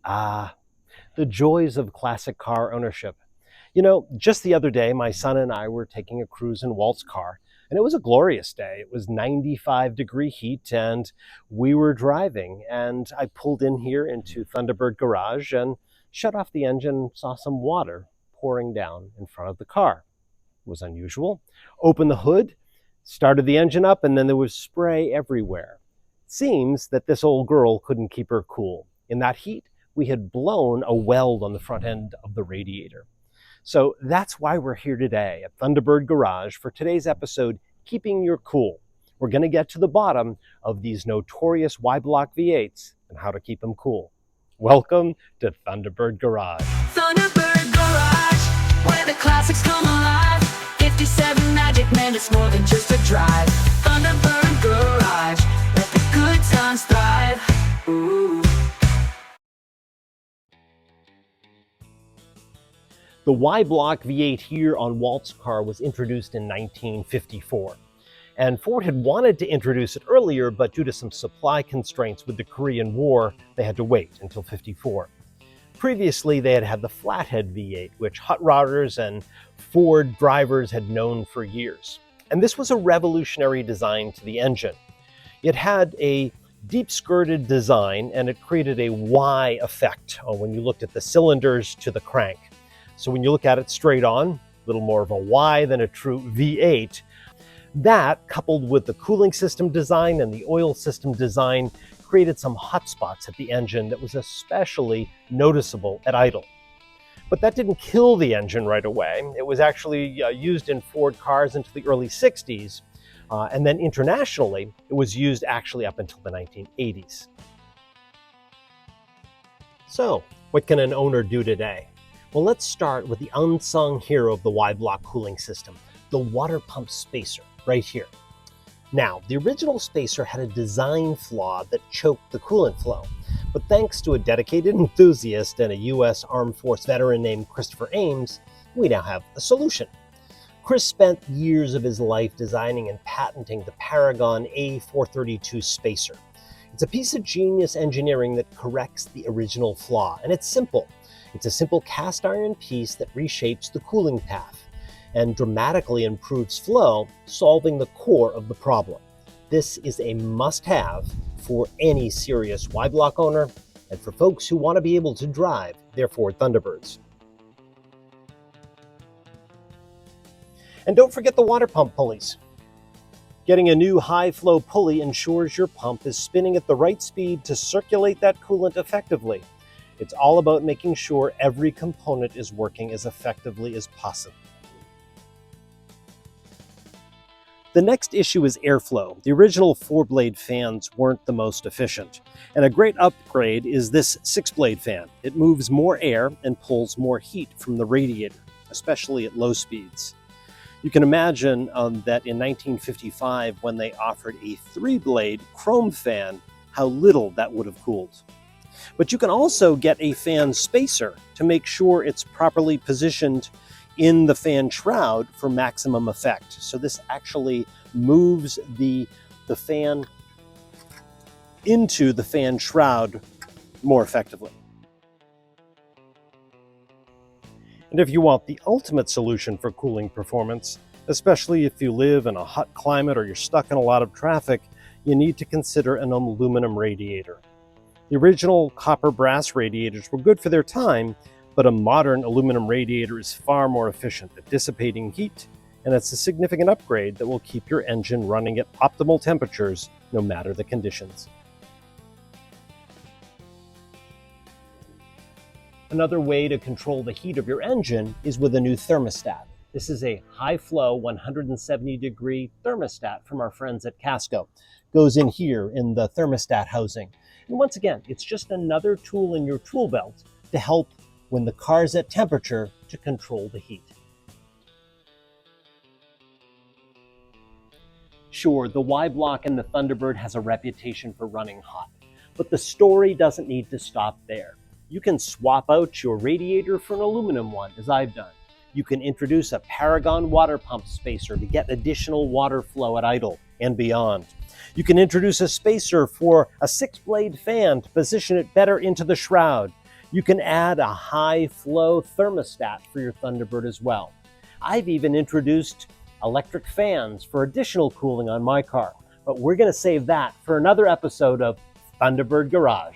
Ah, the joys of classic car ownership. You know, just the other day, my son and I were taking a cruise in Walt's car, and it was a glorious day. It was 95-degree heat, and we were driving, and I pulled in here into Thunderbird garage and shut off the engine, saw some water pouring down in front of the car. It was unusual. Opened the hood, started the engine up, and then there was spray everywhere. It seems that this old girl couldn't keep her cool. In that heat, we had blown a weld on the front end of the radiator. So that's why we're here today at Thunderbird Garage for today's episode, Keeping Your Cool. We're going to get to the bottom of these notorious Y-block V8s and how to keep them cool. Welcome to Thunderbird Garage. Thunderbird Garage, where the classics come alive. 57 Magic Man, it's more than just a drive. Thunderbird Garage, let the good times thrive. Ooh. The Y-block V8 here on Walt's car was introduced in 1954. And Ford had wanted to introduce it earlier, but due to some supply constraints with the Korean War, they had to wait until '54. Previously, they had had the flathead V8, which hot rodders and Ford drivers had known for years. And this was a revolutionary design to the engine. It had a deep-skirted design, and it created a Y effect when you looked at the cylinders to the crank. So when you look at it straight on, a little more of a Y than a true V8. That, coupled with the cooling system design and the oil system design, created some hot spots at the engine that was especially noticeable at idle. But that didn't kill the engine right away. It was actually used in Ford cars into the early 60s, and then internationally, it was used actually up until the 1980s. So, what can an owner do today? Well, let's start with the unsung hero of the Y-block cooling system, the water pump spacer, right here. Now, the original spacer had a design flaw that choked the coolant flow, but thanks to a dedicated enthusiast and a U.S. Armed Force veteran named Christopher Ames, we now have a solution. Chris spent years of his life designing and patenting the Paragon A-432 Spacer. It's a piece of genius engineering that corrects the original flaw, and it's simple. It's a simple cast iron piece that reshapes the cooling path and dramatically improves flow, solving the core of the problem. This is a must-have for any serious Y-block owner and for folks who want to be able to drive their Ford Thunderbirds. And don't forget the water pump pulleys. Getting a new high-flow pulley ensures your pump is spinning at the right speed to circulate that coolant effectively. It's all about making sure every component is working as effectively as possible. The next issue is airflow. The original 4-blade fans weren't the most efficient, and a great upgrade is this 6-blade fan. It moves more air and pulls more heat from the radiator, especially at low speeds. You can imagine that in 1955, when they offered a 3-blade chrome fan, how little that would have cooled. But you can also get a fan spacer to make sure it's properly positioned in the fan shroud for maximum effect. So this actually moves the fan into the fan shroud more effectively. And if you want the ultimate solution for cooling performance, especially if you live in a hot climate or you're stuck in a lot of traffic, you need to consider an aluminum radiator. The original copper brass radiators were good for their time, but a modern aluminum radiator is far more efficient at dissipating heat, and it's a significant upgrade that will keep your engine running at optimal temperatures no matter the conditions. Another way to control the heat of your engine is with a new thermostat. This is a high-flow 170-degree thermostat from our friends at Casco. Goes in here in the thermostat housing. And once again, it's just another tool in your tool belt to help when the car's at temperature to control the heat. Sure, the Y-block and the Thunderbird has a reputation for running hot, but the story doesn't need to stop there. You can swap out your radiator for an aluminum one, as I've done. You can introduce a Paragon water pump spacer to get additional water flow at idle and beyond. You can introduce a spacer for a 6-blade fan to position it better into the shroud. You can add a high flow thermostat for your Thunderbird as well. I've even introduced electric fans for additional cooling on my car, but we're going to save that for another episode of Thunderbird Garage.